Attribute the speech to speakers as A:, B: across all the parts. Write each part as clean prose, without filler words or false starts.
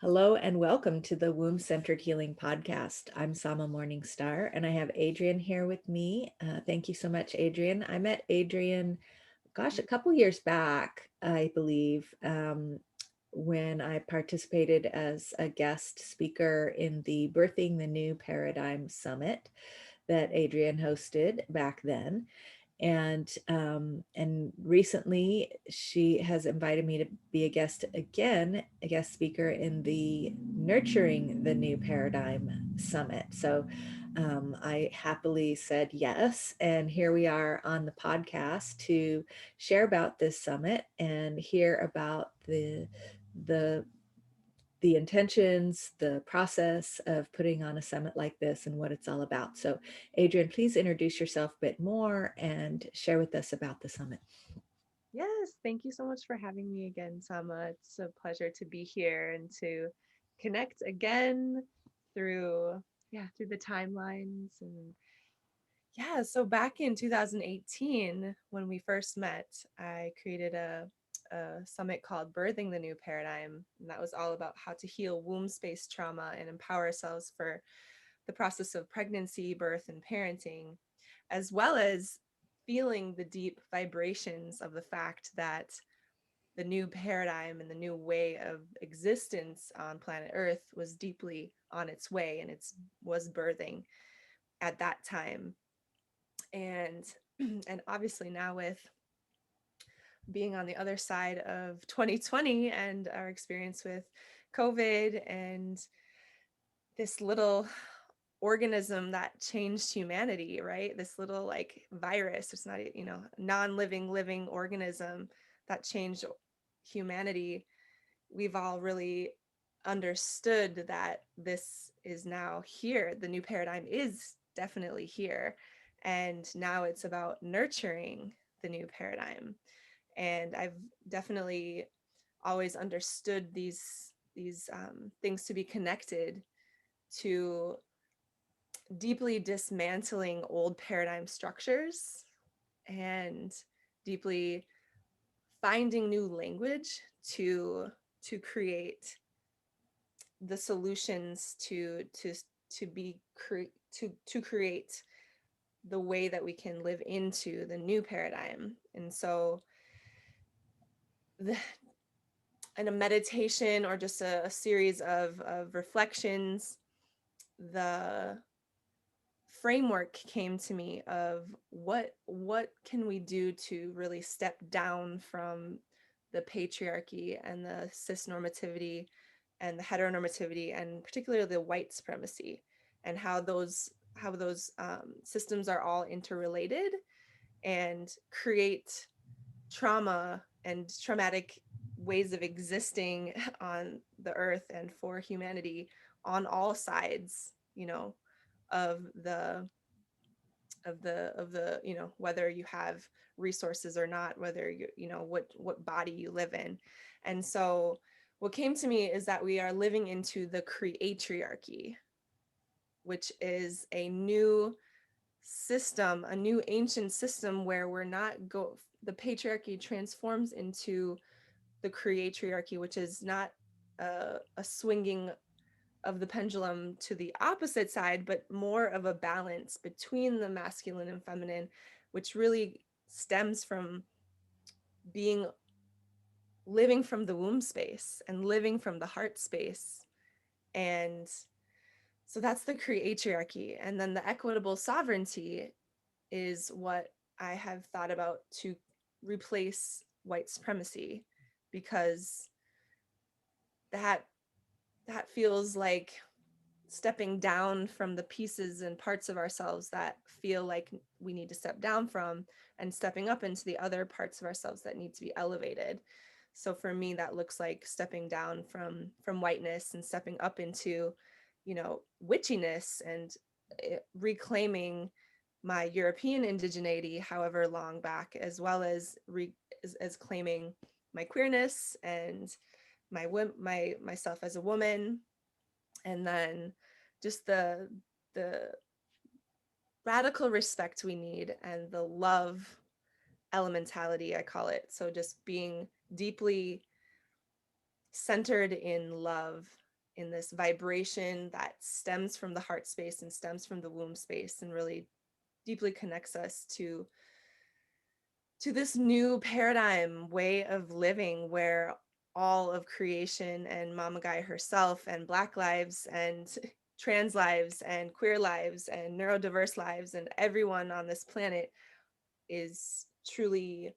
A: Hello and welcome to the Womb Centered Healing Podcast. I'm Sama Morningstar and I have Adrienne here with me. Thank you so much, Adrienne. I met Adrienne, a couple years back, I believe, when I participated as a guest speaker in the Birthing the New Paradigm Summit that Adrienne hosted back then. And recently she has invited me to be a guest again, a guest speaker in the Nurturing the New Paradigm Summit. So I happily said yes, and here we are on the podcast to share about this summit and hear about the the intentions, the process of putting on a summit like this and what it's all about. So, Adrienne, please introduce yourself a bit more and share with us about the summit.
B: Yes, thank you so much for having me again, Sama. It's a pleasure to be here and to connect again through through the timelines and so back in 2018 when we first met, I created a summit called Birthing the New Paradigm, and that was all about how to heal womb space trauma and empower ourselves for the process of pregnancy, birth, and parenting, as well as feeling the deep vibrations of the fact that the new paradigm and the new way of existence on planet Earth was deeply on its way and it was birthing at that time. And and obviously now with being on the other side of 2020 and our experience with COVID and this little organism that changed humanity, right? This little like virus, it's not, non-living living organism that changed humanity. We've all really understood that this is now here. The new paradigm is definitely here. And now it's about nurturing the new paradigm. And I've definitely always understood these things to be connected to deeply dismantling old paradigm structures and deeply finding new language to create the solutions to create the way that we can live into the new paradigm. And so the, in a meditation or just a series of reflections, the framework came to me of what can we do to really step down from the patriarchy and the cisnormativity and the heteronormativity and particularly the white supremacy, and how those systems are all interrelated and create trauma and traumatic ways of existing on the earth and for humanity on all sides, of the whether you have resources or not, whether what body you live in. And so what came to me is that we are living into the creatriarchy, which is a new system, a new ancient system where we're not go the patriarchy transforms into the creatriarchy, which is not a swinging of the pendulum to the opposite side, but more of a balance between the masculine and feminine, which really stems from being living from the womb space and living from the heart space. And so that's the creatriarchy. And then the equitable sovereignty is what I have thought about to replace white supremacy, because that that feels like stepping down from the pieces and parts of ourselves that feel like we need to step down from, and stepping up into the other parts of ourselves that need to be elevated. So for me that looks like stepping down from whiteness and stepping up into, witchiness, and reclaiming my European indigeneity however long back, as well as claiming my queerness and my myself as a woman, and then just the radical respect we need and the love elementality, I call it. So just being deeply centered in love in this vibration that stems from the heart space and stems from the womb space, and really deeply connects us to this new paradigm way of living, where all of creation and Mama Guy herself and Black lives and trans lives and queer lives and neurodiverse lives and everyone on this planet is truly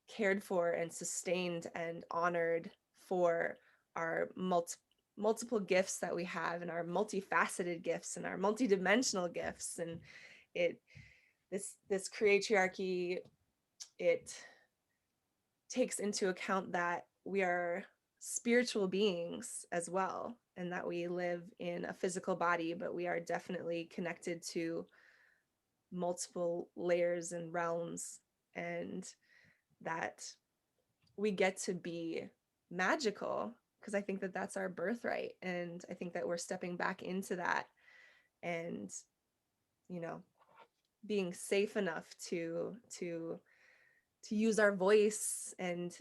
B: cared for and sustained and honored for our multiple gifts that we have, and our multifaceted gifts and our multidimensional gifts. And it this creatriarchy, it takes into account that we are spiritual beings as well, and that we live in a physical body, but we are definitely connected to multiple layers and realms, and that we get to be magical, because I think that that's our birthright, and I think that we're stepping back into that, and you know, being safe enough to use our voice and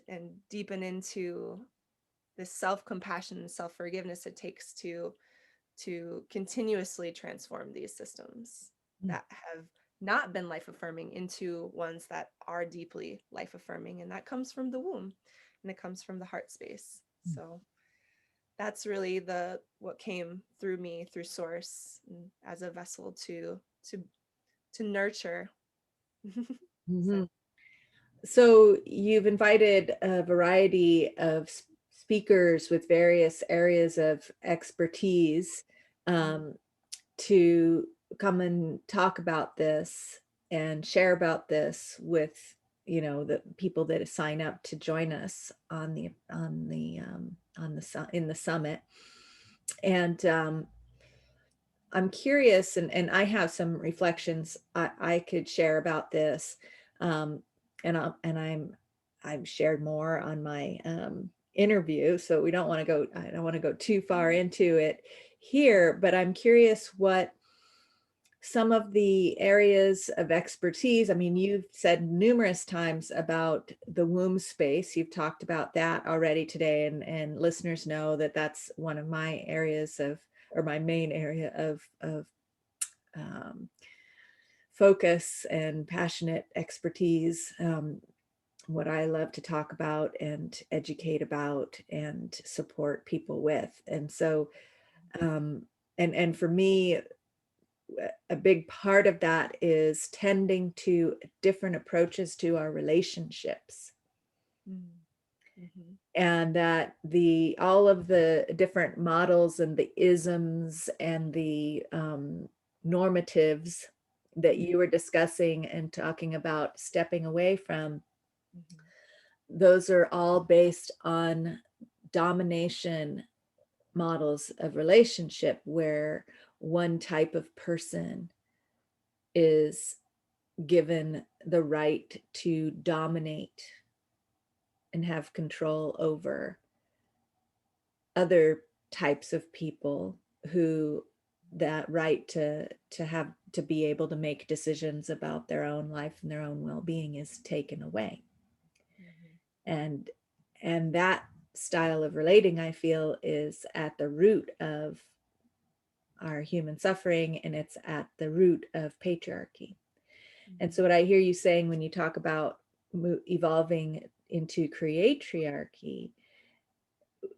B: deepen into this self-compassion and self-forgiveness it takes to continuously transform these systems that have not been life affirming into ones that are deeply life affirming. And that comes from the womb, and it comes from the heart space. So that's really the what came through me through source, as a vessel to nurture. So
A: Mhm. So you've invited a variety of speakers with various areas of expertise um, to come and talk about this and share about this with, the people that sign up to join us in the summit. And I'm curious, and I have some reflections I could share about this, um, I've shared more on my interview, so we don't want to go. I don't want to go too far into it here, but I'm curious what some of the areas of expertise. I mean, you've said numerous times about the womb space. You've talked about that already today, and listeners know that that's one of my areas of, or my main area of um, focus and passionate expertise. What I love to talk about and educate about and support people with. And so, um, and for me, a big part of that is tending to different approaches to our relationships,
B: mm-hmm.
A: and that the all of the different models and the isms and the normatives that you were discussing and talking about stepping away from,
B: Mm-hmm.
A: those are all based on domination models of relationship, where one type of person is given the right to dominate and have control over other types of people, who that right to be able to make decisions about their own life and their own well-being is taken away.
B: Mm-hmm.
A: and and that style of relating, I feel, is at the root of our human suffering, and it's at the root of patriarchy. And so
B: Mm-hmm.
A: what I hear you saying when you talk about evolving into creatriarchy,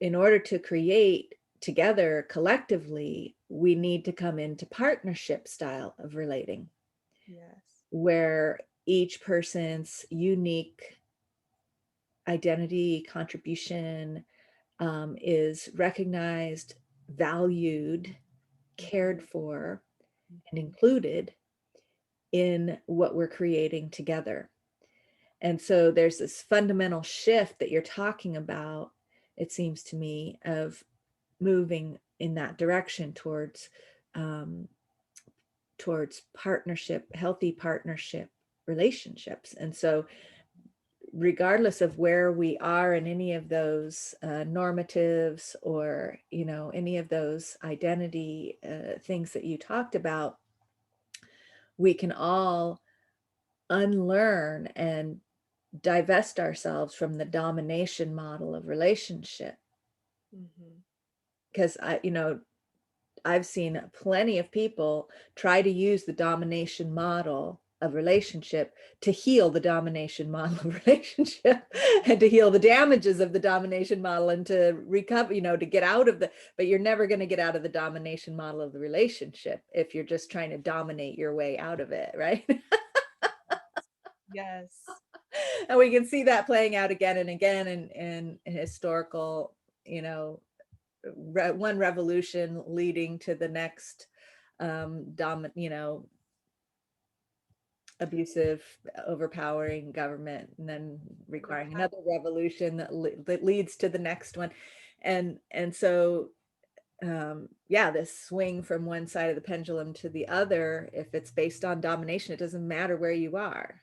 A: in order to create together collectively, we need to come into partnership style of relating,
B: Yes.
A: where each person's unique identity, contribution is recognized, valued,
B: Mm-hmm.
A: cared for, and
B: Mm-hmm.
A: included in what we're creating together. And so there's this fundamental shift that you're talking about, it seems to me, of moving in that direction um, towards partnership, healthy partnership relationships. And so, regardless of where we are in any of those normatives, or any of those identity things that you talked about, we can all unlearn and divest ourselves from the domination model of relationship,
B: Mm-hmm.
A: because I've seen plenty of people try to use the domination model of relationship to heal the domination model of relationship and to heal the damages of the domination model and to recover, to get out of but you're never going to get out of the domination model of the relationship if you're just trying to dominate your way out of it, right?
B: Yes.
A: And we can see that playing out again and again in historical, one revolution leading to the next abusive, overpowering government, and then
B: The
A: requiring
B: power.
A: another revolution that leads to the next one. And so yeah, this swing from one side of the pendulum to the other, if it's based on domination, it doesn't matter where you are.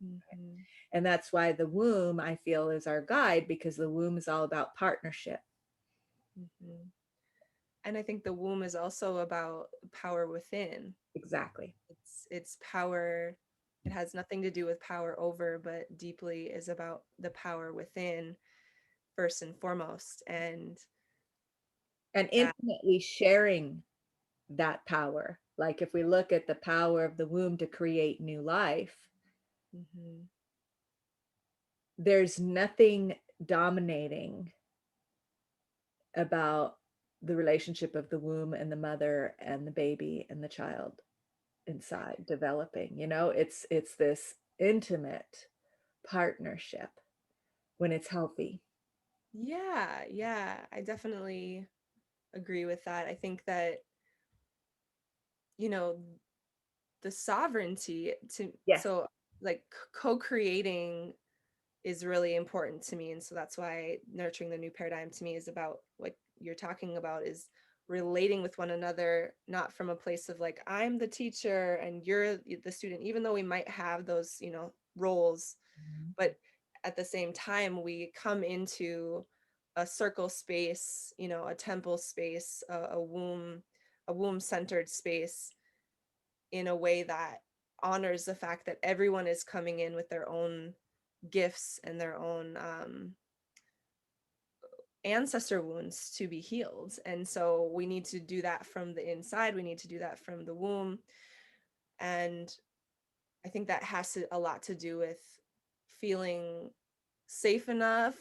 B: Mhm.
A: And that's why the womb, I feel, is our guide, because the womb is all about partnership.
B: Mhm. And I think the womb is also about power within.
A: Exactly.
B: It's power. It has nothing to do with power over, but deeply is about the power within first and foremost. And
A: And
B: that.
A: intimately sharing that power. Like if we look at the power of the womb to create new life,
B: Mhm.
A: there's nothing dominating about the relationship of the womb and the mother and the baby and the child inside developing. It's this intimate partnership when it's healthy.
B: Yeah, yeah, I definitely agree with that. I think that, you know, the sovereignty to
A: Yes.
B: so like co-creating is really important to me. And so that's why nurturing the new paradigm to me is about what you're talking about, is relating with one another, not from a place of like, I'm the teacher and you're the student, even though we might have those, roles. But at the same time, we come into a circle space, a temple space, a womb centered space in a way that honors the fact that everyone is coming in with their own gifts and their own ancestor wounds to be healed. And so we need to do that from the inside. We need to do that from the womb. And I think that has a lot to do with feeling safe enough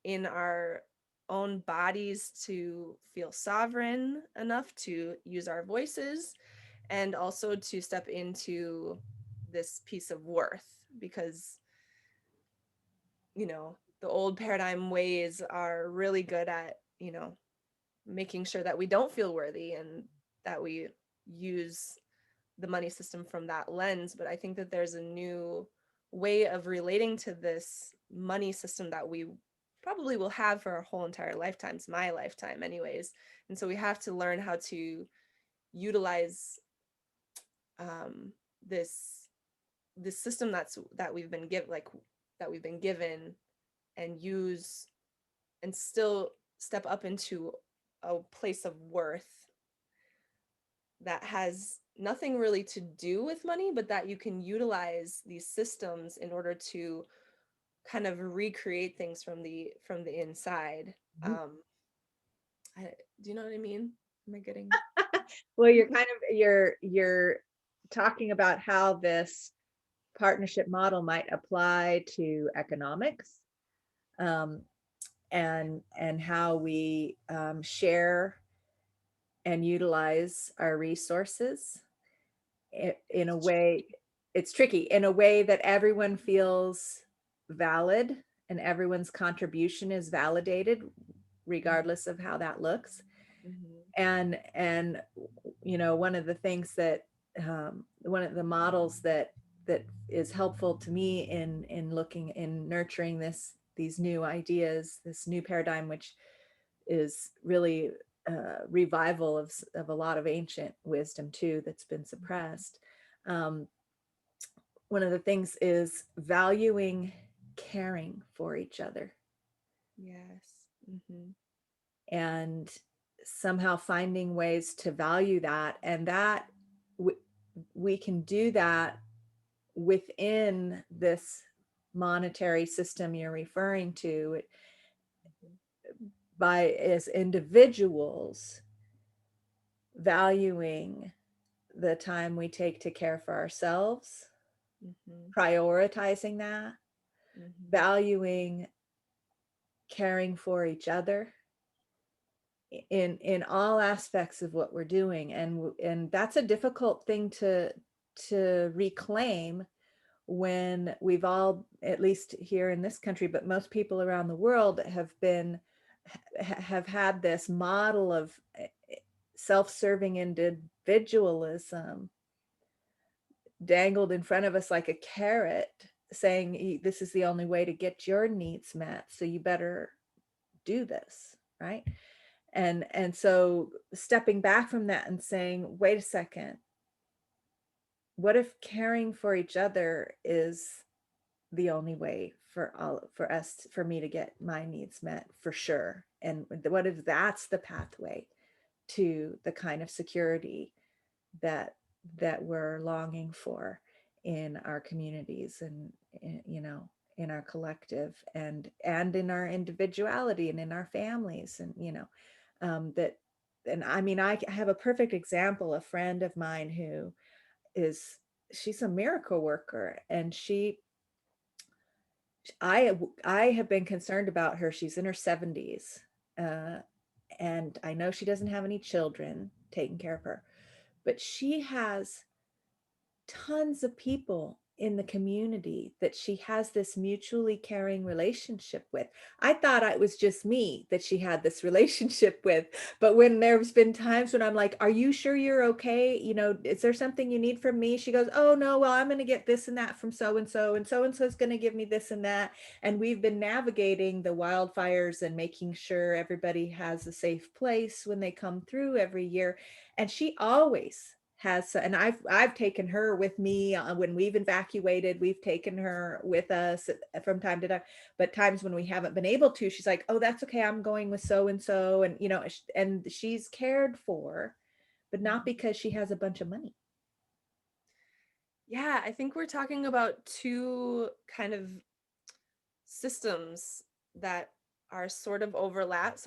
B: in our own bodies to feel sovereign enough to use our voices, and also to step into this piece of worth, because the old paradigm ways are really good at making sure that we don't feel worthy and that we use the money system from that lens. But I think that there's a new way of relating to this money system that we probably will have for our whole entire lifetimes, my lifetime anyways. And so we have to learn how to utilize this system that we've been given, that we've been given, and use and still step up into a place of worth that has nothing really to do with money, but that you can utilize these systems in order to kind of recreate things from the inside.
A: Mhm.
B: I, do you know what I mean? Am I getting?
A: Well, you're talking about how this partnership model might apply to economics, um, and how we share and utilize our resources in a way. It's tricky, in a way that everyone feels valid and everyone's contribution is validated regardless of how that looks.
B: Mm-hmm.
A: And one of the things that one of the models that is helpful to me in looking in nurturing these new ideas, this new paradigm, which is really revival of a lot of ancient wisdom too that's been suppressed. um, One of the things is valuing caring for each other,
B: Yes. Mm-hmm.
A: and somehow finding ways to value that, and that w- we can do that within this monetary system you're referring to,
B: Mm-hmm.
A: by as individuals valuing the time we take to care for ourselves,
B: Mhm.
A: prioritizing that,
B: Mhm.
A: valuing caring for each other in all aspects of what we're doing. And that's a difficult thing to reclaim when we've all, at least here in this country, but most people around the world have had this model of self-serving individualism dangled in front of us like a carrot, saying this is the only way to get your needs met, so you better do this, right? And so stepping back from that and saying, wait a second, what if caring for each other is the only way for me to get my needs met, for sure? And what if that's the pathway to the kind of security that we're longing for in our communities, and you know, in our collective, and in our individuality, and in our families, and you know, that. And I mean, I have a perfect example, a friend of mine who is, she's a miracle worker, and I have been concerned about her. She's in her 70s, uh, and I know she doesn't have any children taking care of her, but she has tons of people in the community that she has this mutually caring relationship with. I thought it was just me that she had this relationship with, but when there's been times when I'm like, "Are you sure you're okay? You know, is there something you need from me?" She goes, "Oh no, well, I'm going to get this and that from so and so is going to give me this and that." And we've been navigating the wildfires and making sure everybody has a safe place when they come through every year. And she always has, and I've taken her with me when we've evacuated. We've taken her with us from time to time, but times when we haven't been able to, she's like, "Oh, that's okay, I'm going with so and so." And you know, and she's cared for, but not
B: Mhm.
A: because she has a bunch of money.
B: Yeah, I think we're talking about two kind of systems that are sort of overlap,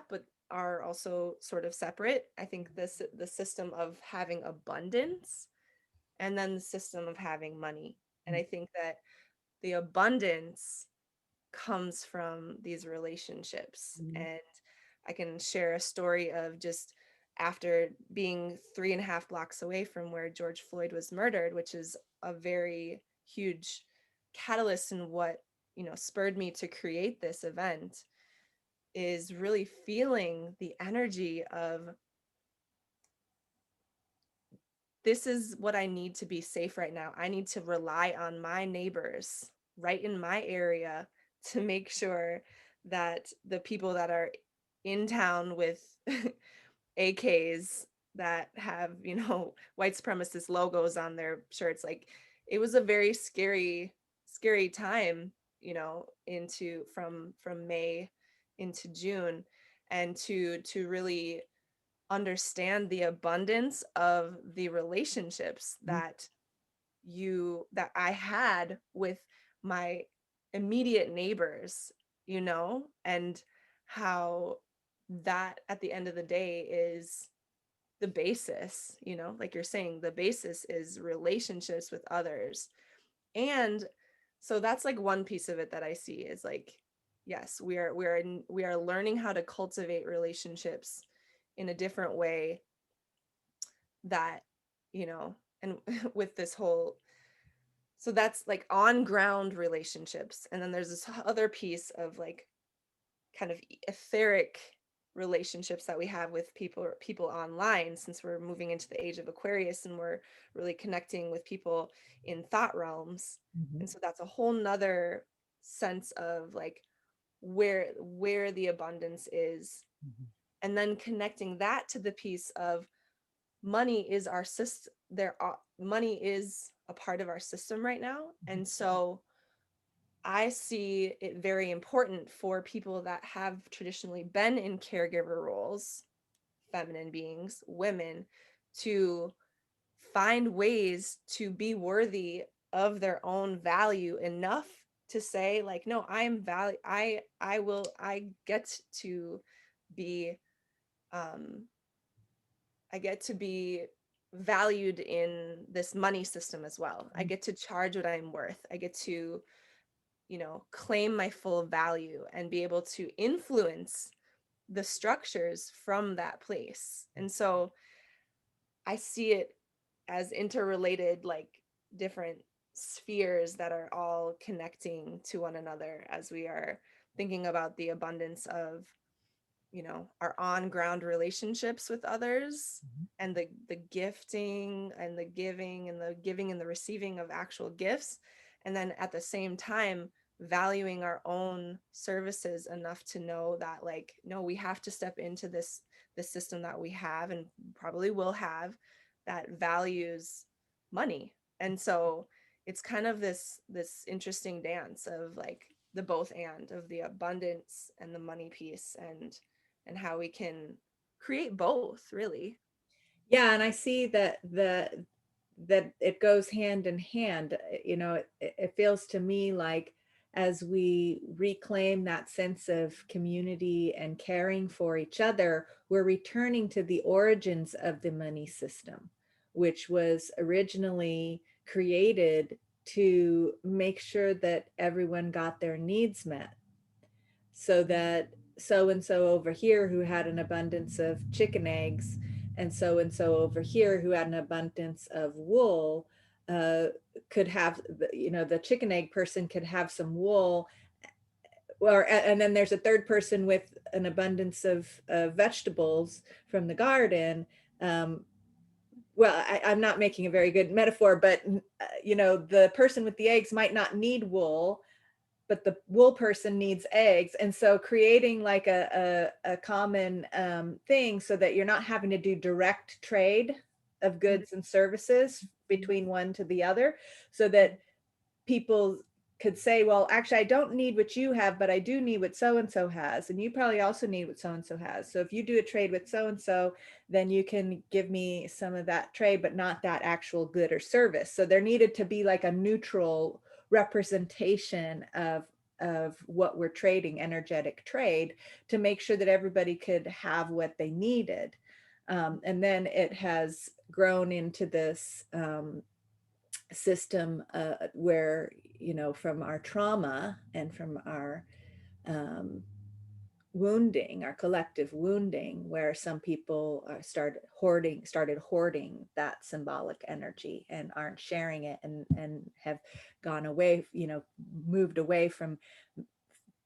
B: but are also sort of separate. I think the system of having abundance and then the system of having money. And I think that the abundance comes from these relationships.
A: Mhm.
B: And I can share a story of just after being 3.5 blocks away from where George Floyd was murdered, which is a very huge catalyst in what, spurred me to create this event, is really feeling the energy of this is what I need to be safe right now. I need to rely on my neighbors right in my area to make sure that the people that are in town with AKs that have, white supremacist logos on their shirts, like it was a very scary time, into from May into June, and to really understand the abundance of the relationships that I had with my immediate neighbors, and how that at the end of the day is the basis, like you're saying, the basis is relationships with others. And so that's like one piece of it that I see is like, yes, we are learning how to cultivate relationships in a different way, that, and with this whole, so that's like on ground relationships. And then there's this other piece of like kind of etheric relationships that we have with people online, since we're moving into the age of Aquarius and we're really connecting with people in thought realms.
A: Mhm.
B: And so that's a whole nother sense of like where the abundance is,
A: Mhm.
B: and then connecting that to the piece of money is our system. Money is a part of our system right now. And so I see it very important for people that have traditionally been in caregiver roles, feminine beings, women, to find ways to be worthy of their own value enough to say like, no, I get to be, um I get to be valued in this money system as well. I get to charge what I'm worth. I get to, claim my full value and be able to influence the structures from that place. And so I see it as interrelated, like different spheres that are all connecting to one another as we are thinking about the abundance of, our on ground relationships with others, and the gifting and the giving and the giving and the receiving of actual gifts, and then at the same time valuing our own services enough to know that, like, no, we have to step into this system that we have and probably will have, that values money. And so it's kind of this interesting dance of like the both and of the abundance and the money piece, and how we can create both, really.
A: Yeah, and I see that it goes hand in hand. It feels to me like as we reclaim that sense of community and caring for each other, we're returning to the origins of the money system, which was originally created to make sure that everyone got their needs met, so that so and so over here who had an abundance of chicken eggs and so over here who had an abundance of wool uh, could have, the chicken egg person could have some wool, or and then there's a third person with an abundance of vegetables from the garden. um, well, I'm not making a very good metaphor, but the person with the eggs might not need wool, but the wool person needs eggs. And so creating like a common thing so that you're not having to do direct trade of goods and services between one to the other, so that people could say, well, actually, I don't need what you have, but I do need what so and so has. And you probably also need what so and so has. So if you do a trade with so and so, then you can give me some of that trade, but not that actual good or service. So there needed to be like a neutral representation of what we're trading, energetic trade, to make sure that everybody could have what they needed. And then it has grown into this system where, from our trauma and from our um, wounding, our collective wounding, where some people started hoarding that symbolic energy and aren't sharing it, and have gone away, moved away from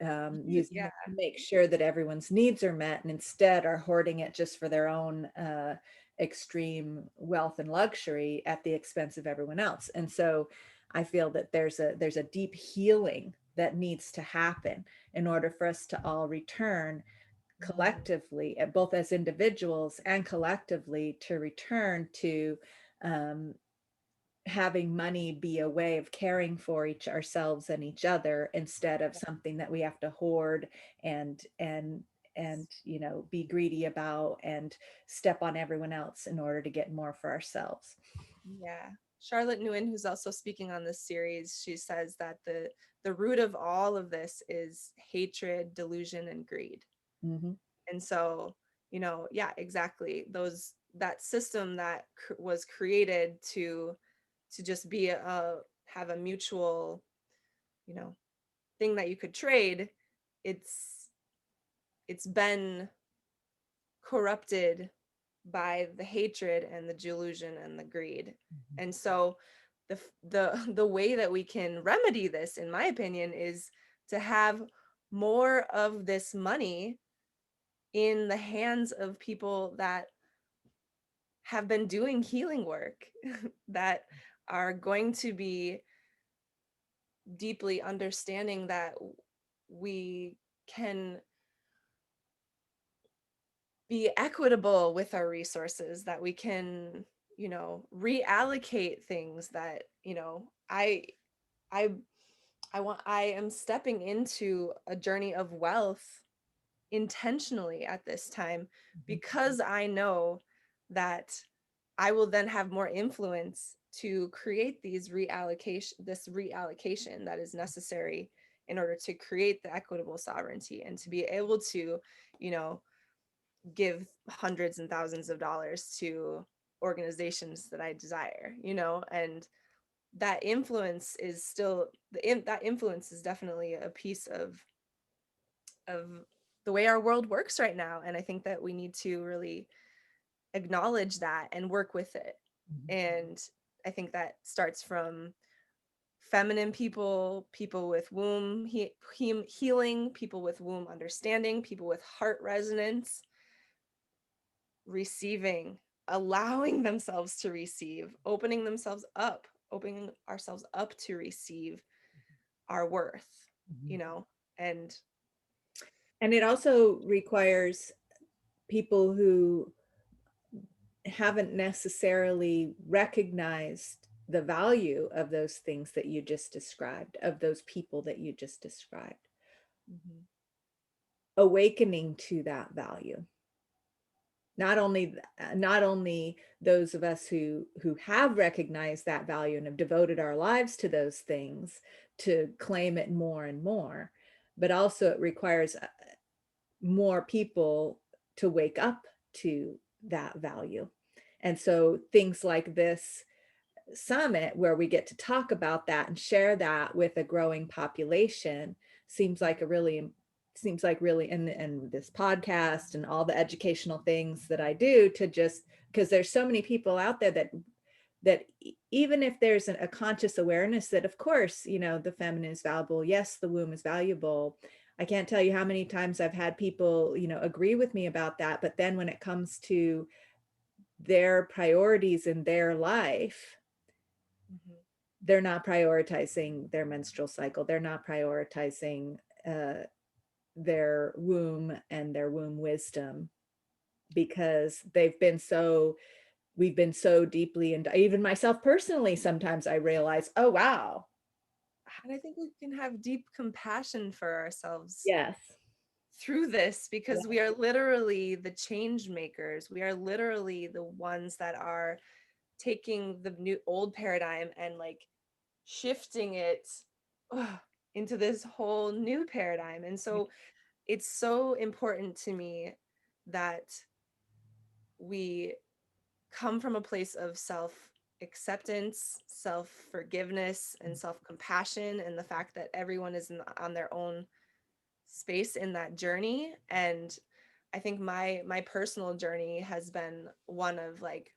A: using
B: Yeah.
A: it to make sure that everyone's needs are met, and instead are hoarding it just for their own extreme wealth and luxury at the expense of everyone else. And so I feel that there's a deep healing that needs to happen in order for us to all return collectively, both as individuals and collectively, to return to um, having money be a way of caring for each ourselves and each other, instead of something that we have to hoard and be greedy about and step on everyone else in order to get more for ourselves.
B: Yeah. Charlotte Nguyen, who's also speaking on this series, she says that the root of all of this is hatred, delusion, and greed.
A: Mm-hmm.
B: And so, yeah, exactly. That system that was created to just be have a mutual, you know, thing that you could trade, it's it's been corrupted by the hatred and the delusion and the greed. And so the way that we can remedy this, in my opinion, is to have more of this money in the hands of people that have been doing healing work, that are going to be deeply understanding that we can be equitable with our resources, that we can, reallocate things, that, I I am stepping into a journey of wealth intentionally at this time, because I know that I will then have more influence to create this reallocation that is necessary in order to create the equitable sovereignty and to be able to, you know, give hundreds and thousands of dollars to organizations that I desire, you know, and that influence is still that influence is definitely a piece of the way our world works right now. And I think that we need to really acknowledge that and work with it. And I think that starts from feminine people, people with womb healing, people with womb understanding, people with heart resonance, receiving, allowing themselves to receive, opening ourselves up to receive our worth, you
A: Mhm.
B: know, and
A: And it also requires people who haven't necessarily recognized the value of those things that you just described, of those people that you just described,
B: mhm,
A: awakening to that value. Not only those of us who have recognized that value and have devoted our lives to those things to claim it more and more, but also it requires more people to wake up to that value. And so things like this summit, where we get to talk about that and share that with a growing population, seems like a really seems like really and this podcast and all the educational things that I do, to just because there's so many people out there that even if there's a conscious awareness that of course, the feminine is valuable, yes, the womb is valuable. I can't tell you how many times I've had people, agree with me about that, but then when it comes to their priorities in their life,
B: mhm,
A: they're not prioritizing their menstrual cycle. They're not prioritizing their womb and their womb wisdom, because we've been so deeply, and even myself personally, sometimes I realize, oh, wow.
B: and I think we can have deep compassion for ourselves
A: Yes.
B: through this
A: Yeah.
B: because we are literally the change makers. We are literally the ones that are taking the new old paradigm and like shifting it ugh, into this whole new paradigm. And so it's so important to me that we come from a place of self acceptance, self forgiveness, and self compassion, and the fact that everyone is on their own space in that journey. And I think my personal journey has been one of like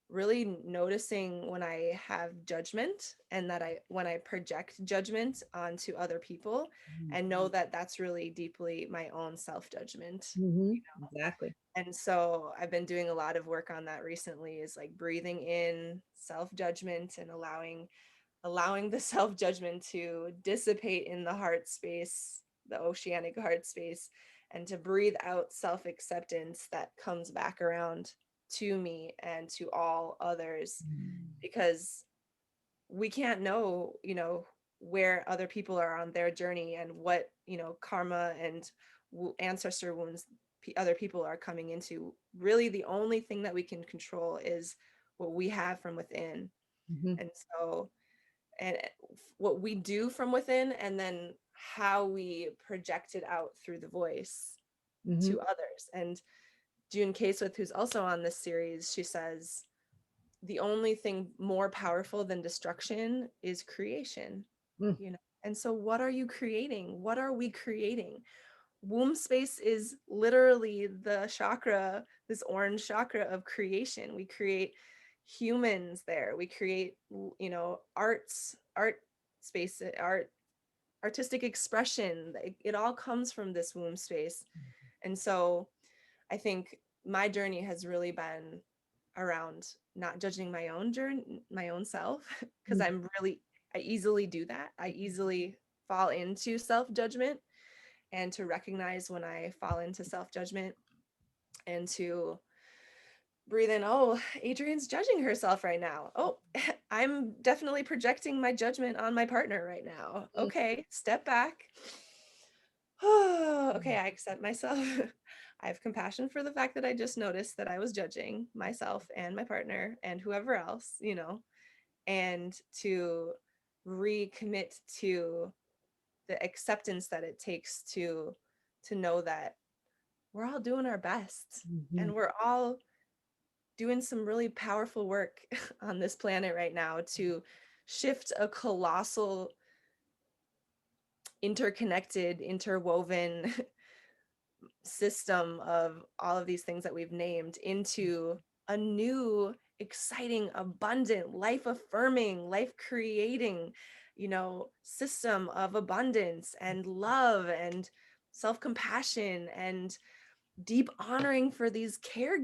B: really noticing when I have judgment and that I when I project judgment onto other people and know that that's really deeply my own self judgment.
A: Mm-hmm. Exactly.
B: And so I've been doing a lot of work on that recently, is like breathing in self judgment and allowing the self judgment to dissipate in the heart space, the oceanic heart space, and to breathe out self acceptance that comes back around to me and to all others, because we can't know, where other people are on their journey and what, karma and ancestor wounds other people are coming into. Really, the only thing that we can control is what we have from within.
A: Mm-hmm.
B: And so, and what we do from within, and then how we project it out through the voice
A: Mm-hmm.
B: to others. And June Casewith, who's also on this series, she says the only thing more powerful than destruction is creation,
A: Mm-hmm.
B: and so what are you creating? What are we creating? Womb space is literally the chakra, this orange chakra of creation. We create humans there. We create, art space, artistic expression. It all comes from this womb space. And so I think my journey has really been around not judging my own journey, my own self, because I easily do that. I easily fall into self-judgment, and to recognize when I fall into self-judgment and to breathe in, oh, Adrienne's judging herself right now. Oh, I'm definitely projecting my judgment on my partner right now. Okay, step back. Okay, I accept myself. I have compassion for the fact that I just noticed that I was judging myself and my partner and whoever else, and to recommit to the acceptance that it takes to know that we're all doing our best
A: Mhm.
B: and we're all doing some really powerful work on this planet right now to shift a colossal interconnected interwoven system of all of these things that we've named into a new exciting abundant life affirming life creating system of abundance and love and self-compassion and deep honoring for these care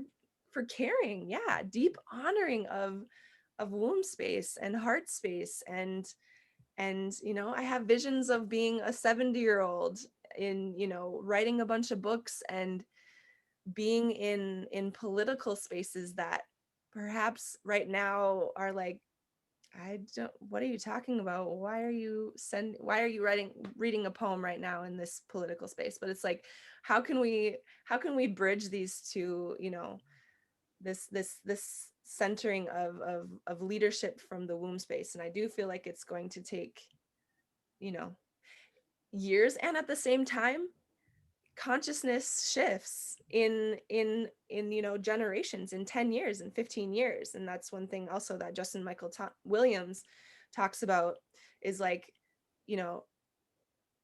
B: for caring, yeah, deep honoring of womb space and heart space and I have visions of being a 70-year-old in writing a bunch of books and being in political spaces that perhaps right now are like, I don't, what are you talking about? Why are you reading a poem right now in this political space? But it's like, how can we bridge these two, this centering of leadership from the womb space? And I do feel like it's going to take, you know, years, and at the same time consciousness shifts in generations, in 10 years and 15 years. And that's one thing also that Justin Michael Williams talks about, is like, you know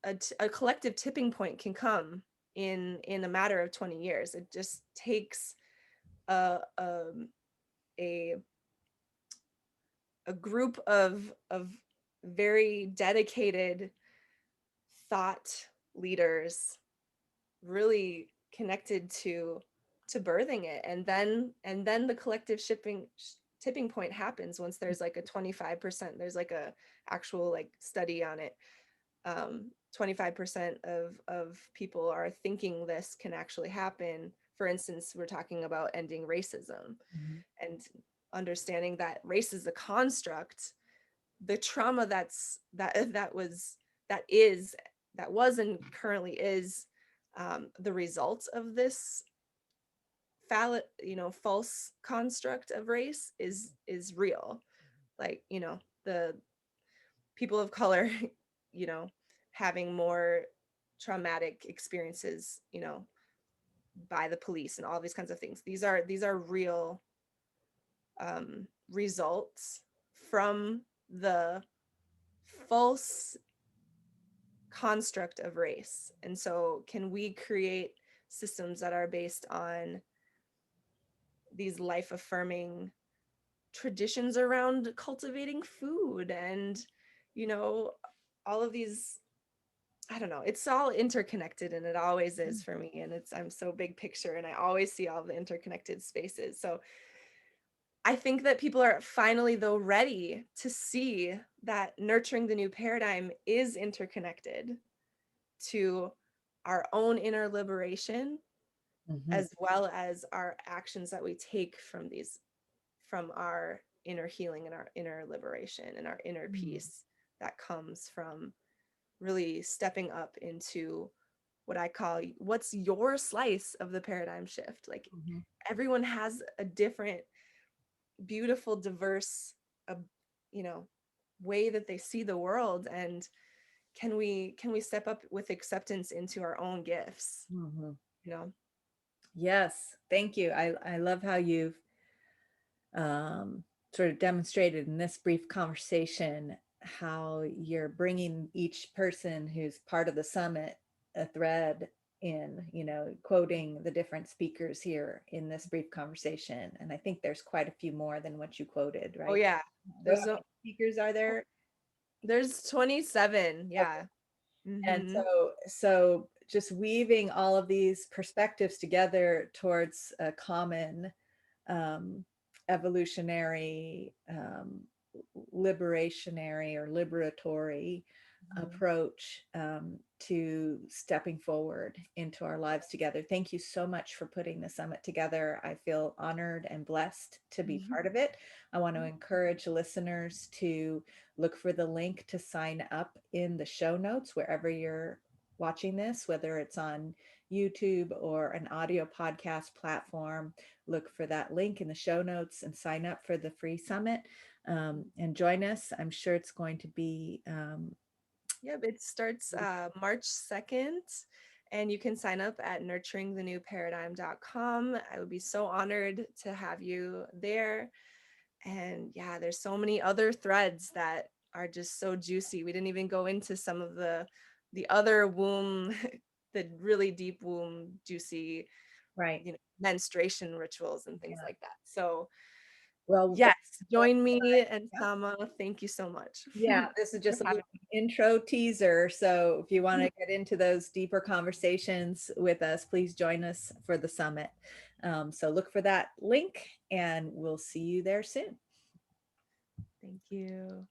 B: a collective tipping point can come in a matter of 20 years. It just takes a a, a group of very dedicated thought leaders really connected to birthing it, and then the collective tipping point happens once there's like a 25%, there's like a actual like study on it. 25% of people are thinking this can actually happen. For instance, we're talking about ending racism
A: Mhm.
B: and understanding that race is a construct. The trauma that is that was and currently is the result of this false construct of race is real. Like, the people of color, you know having more traumatic experiences, by the police and all these kinds of things. These are real results from the false construct of race. And so, can we create systems that are based on these life affirming traditions around cultivating food and, you know, all of these? I don't know. It's all interconnected, and it always is for me. And I'm so big picture, and I always see all the interconnected spaces. So I think that people are finally, though, ready to see that nurturing the new paradigm is interconnected to our own inner liberation,
A: Mhm.
B: as well as our actions that we take from our inner healing and our inner liberation and our inner
A: Mhm.
B: peace that comes from really stepping up into what I call, what's your slice of the paradigm shift. Like,
A: Mhm.
B: everyone has a different, beautiful, diverse, uh, you know, way that they see the world. And can we step up with acceptance into our own gifts,
A: Mhm.
B: you know?
A: Yes, thank you. I love how you've sort of demonstrated in this brief conversation how you're bringing each person who's part of the summit a thread in, quoting the different speakers here in this brief conversation. And I think there's quite a few more than what you quoted,
B: Oh
A: right?
B: yeah.
A: How
B: There's a
A: many speakers are there?
B: there's 27.
A: Okay.
B: Yeah.
A: And
B: Mm-hmm.
A: so just weaving all of these perspectives together towards a common um, evolutionary, liberationary or liberatory
B: Mm-hmm.
A: approach to stepping forward into our lives together. Thank you so much for putting the summit together. I feel honored and blessed to be
B: Mm-hmm.
A: part of it. I want to encourage listeners to look for the link to sign up in the show notes wherever you're watching this, whether it's on YouTube or an audio podcast platform, look for that link in the show notes and sign up for the free summit, and join us. I'm sure it's going to be
B: Yep, it starts March 2nd, and you can sign up at nurturingthenewparadigm.com. I would be so honored to have you there. And yeah, there's so many other threads that are just so juicy. We didn't even go into some of the other womb, the really deep womb juicy,
A: right.
B: menstruation rituals and things
A: Yeah.
B: like that. So
A: Well,
B: yes, join me,
A: website.
B: and Sama, thank you so much
A: Yeah, this is
B: for
A: just a little
B: having me.
A: intro teaser. So if you want to get into those deeper conversations with us, please join us for the summit. So look for that link and we'll see you there soon.
B: Thank you.